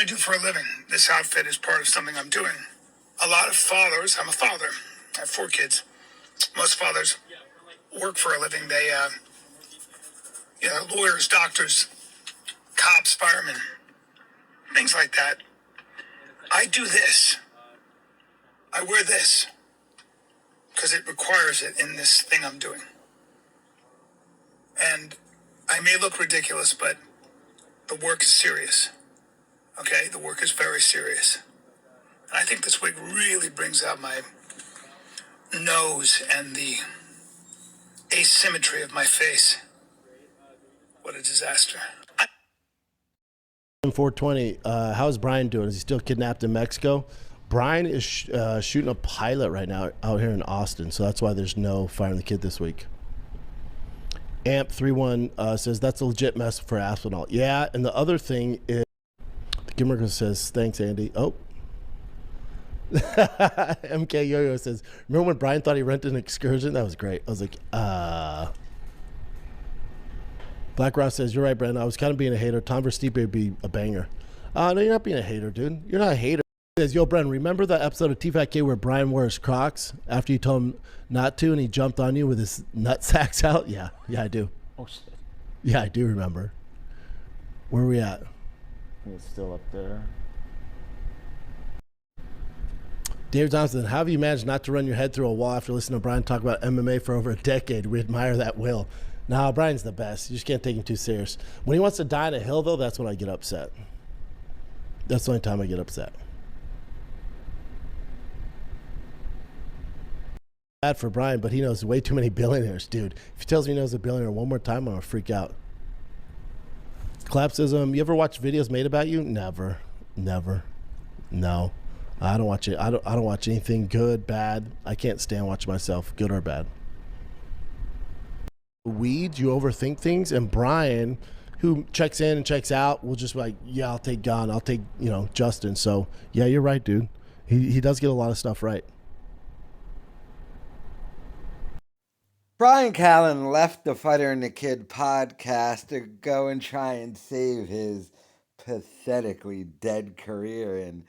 I do for a living. This outfit is part of something I'm doing. A lot of fathers, I'm a father. I have 4 kids. Most fathers work for a living. They, lawyers, doctors, cops, firemen, things like that. I do this. I wear this because it requires it in this thing I'm doing. And I may look ridiculous, but the work is serious. Okay? The work is very serious. And I think this wig really brings out my nose and the asymmetry of my face. What a disaster. 420. How's Bryan doing? Is he still kidnapped in Mexico? Bryan is shooting a pilot right now out here in Austin, so that's why there's no Firing the Kid this week. Amp31 says that's a legit mess for Aspinall. Yeah, and the other thing is, the Gimmerka says, thanks, Andy. Oh. MK Yo-Yo says, remember when Bryan thought he rented an excursion? That was great. I was like, Black Ross says, you're right, Brendan. I was kind of being a hater. Tom Verstappen would be a banger. No, you're not being a hater, dude. You're not a hater. He says, yo, Brendan, remember that episode of TFATK where Bryan wears Crocs after you told him not to and he jumped on you with his nut sacks out? Yeah, I do. Oh, shit. Yeah, I do remember. Where are we at? It's still up there. David Thompson, how have you managed not to run your head through a wall after listening to Bryan talk about MMA for over a decade? We admire that will. No, Bryan's the best. You just can't take him too serious. When he wants to die on a hill, though, that's when I get upset. That's the only time I get upset. Bad for Bryan, but he knows way too many billionaires, dude. If he tells me he knows a billionaire one more time, I'm going to freak out. Collapsism, you ever watch videos made about you? Never. No. I don't watch it. I don't watch anything good, bad. I can't stand watching myself, good or bad. Weeds, you overthink things, and Bryan, who checks in and checks out, will just be like, yeah, I'll take Gon, I'll take, Justin. So yeah, you're right, dude. He does get a lot of stuff right. Bryan Callen left the Fighter and the Kid podcast to go and try and save his pathetically dead career, and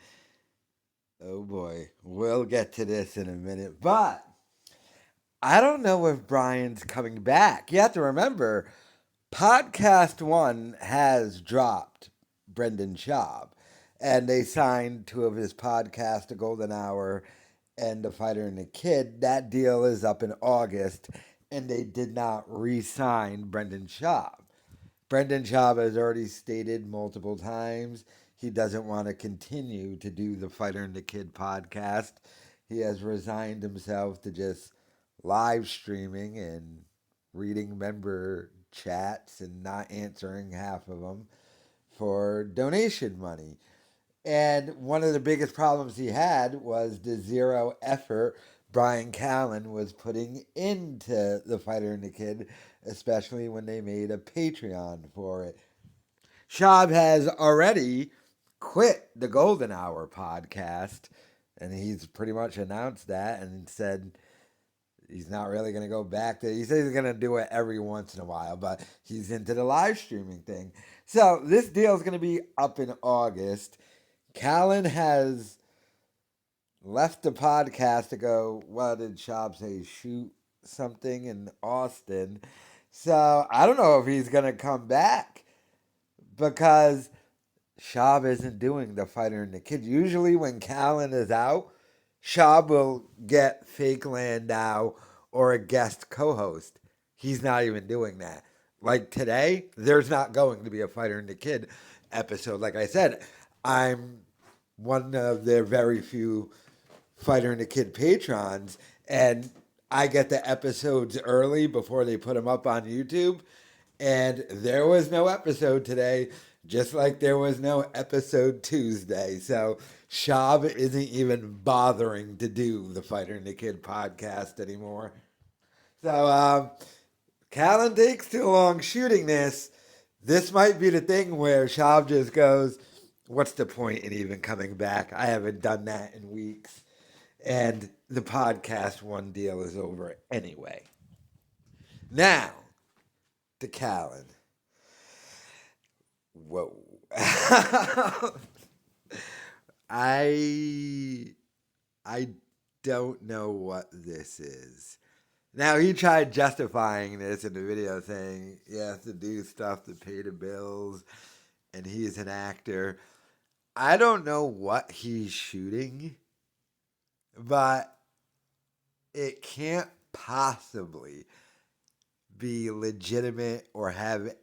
oh boy, we'll get to this in a minute, but I don't know if Bryan's coming back. You have to remember, Podcast 1 has dropped Brendan Schaub, and they signed 2 of his podcasts, The Golden Hour and The Fighter and the Kid. That deal is up in August, and they did not re-sign Brendan Schaub. Brendan Schaub has already stated multiple times he doesn't want to continue to do the Fighter and the Kid podcast. He has resigned himself to just live streaming and reading member chats and not answering half of them for donation money. And one of the biggest problems he had was the zero effort Bryan Callen was putting into the Fighter and the Kid, especially when they made a Patreon for it. Schaub has already quit the Golden Hour podcast, and he's pretty much announced that and said he's not really going to go back to it. He says he's going to do it every once in a while, but he's into the live streaming thing. So this deal is going to be up in August. Callen has left the podcast to go, what did Schaub say, shoot something in Austin. So I don't know if he's going to come back because Schaub isn't doing the Fighter and the Kid. Usually when Callen is out, Schaub will get Fake Landau or a guest co-host. He's not even doing that. Like today, there's not going to be a Fighter and the Kid episode. Like I said, I'm one of their very few Fighter and the Kid patrons, and I get the episodes early before they put them up on YouTube, and there was no episode today, just like there was no episode Tuesday. So Schaub isn't even bothering to do the Fighter and the Kid podcast anymore. So Callen takes too long shooting this. This might be the thing where Schaub just goes, what's the point in even coming back? I haven't done that in weeks. And the podcast one deal is over anyway. Now, to Callen. Whoa. I don't know what this is. Now, he tried justifying this in the video, saying he has to do stuff to pay the bills, and he's an actor. I don't know what he's shooting, but it can't possibly be legitimate or have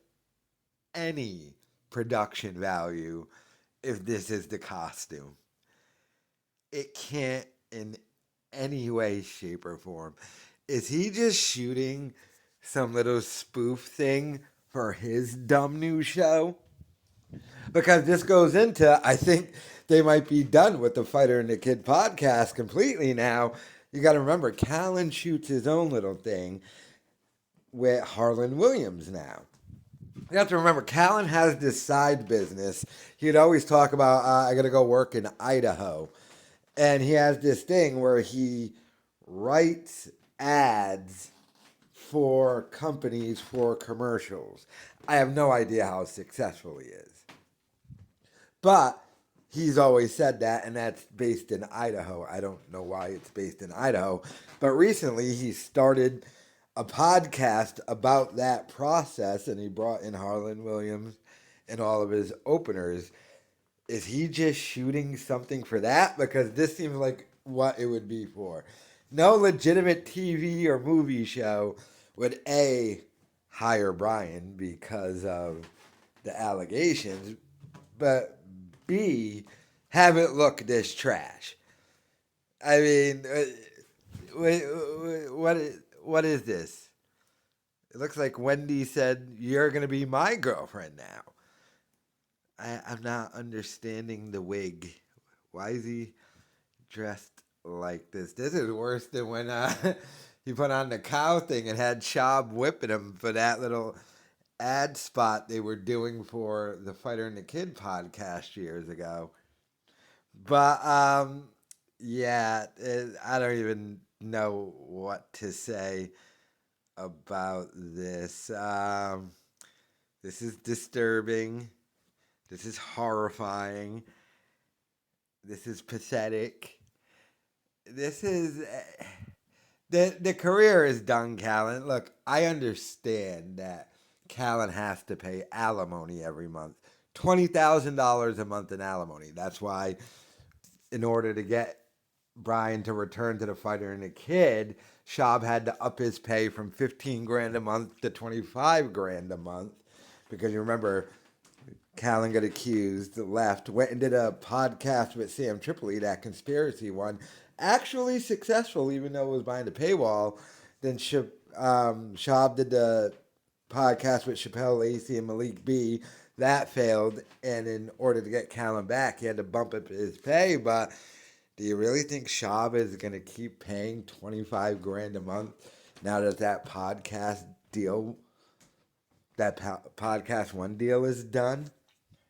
any production value if this is the costume. It can't in any way, shape, or form. Is he just shooting some little spoof thing for his dumb new show? Because this goes into, I think they might be done with the Fighter and the Kid podcast completely now. You got to remember, Callen shoots his own little thing with Harlan Williams now. You have to remember, Callen has this side business. He'd always talk about, I got to go work in Idaho. And he has this thing where he writes ads for companies for commercials. I have no idea how successful he is. But he's always said that, and that's based in Idaho. I don't know why it's based in Idaho. But recently he started a podcast about that process, and he brought in Harlan Williams and all of his openers. Is he just shooting something for that? Because this seems like what it would be for. No legitimate TV or movie show would A, hire Bryan because of the allegations, but B, have it look this trash. I mean, what is this? It looks like Wendy said, "You're going to be my girlfriend now." I'm not understanding the wig. Why is he dressed like this? This is worse than when he put on the cow thing and had Schaub whipping him for that little ad spot they were doing for the Fighter and the Kid podcast years ago. But yeah, I don't even know what to say about this. This is disturbing. This is horrifying. This is pathetic. This is... The career is done, Callen. Look, I understand that Callen has to pay alimony every month. $20,000 a month in alimony. That's why, in order to get Bryan to return to the Fighter and the Kid, Schaub had to up his pay from $15,000 a month to $25,000 a month. Because you remember... Callen got accused, left, went and did a podcast with Sam Tripoli, that conspiracy one. Actually successful, even though it was behind a paywall. Then Schaub did the podcast with Chappelle Lacey and Malik B. That failed, and in order to get Callen back, he had to bump up his pay. But do you really think Schaub is going to keep paying $25,000 a month now that that podcast deal, that podcast one deal is done?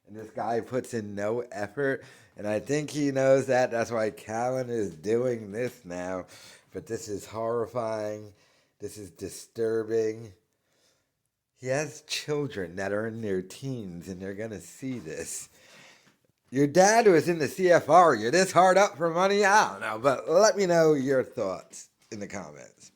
And this guy puts in no effort. And I think he knows that. That's why Callen is doing this now. But this is horrifying. This is disturbing. He has children that are in their teens, and they're going to see this. Your dad was in the CFR. You're this hard up for money? I don't know. But let me know your thoughts in the comments.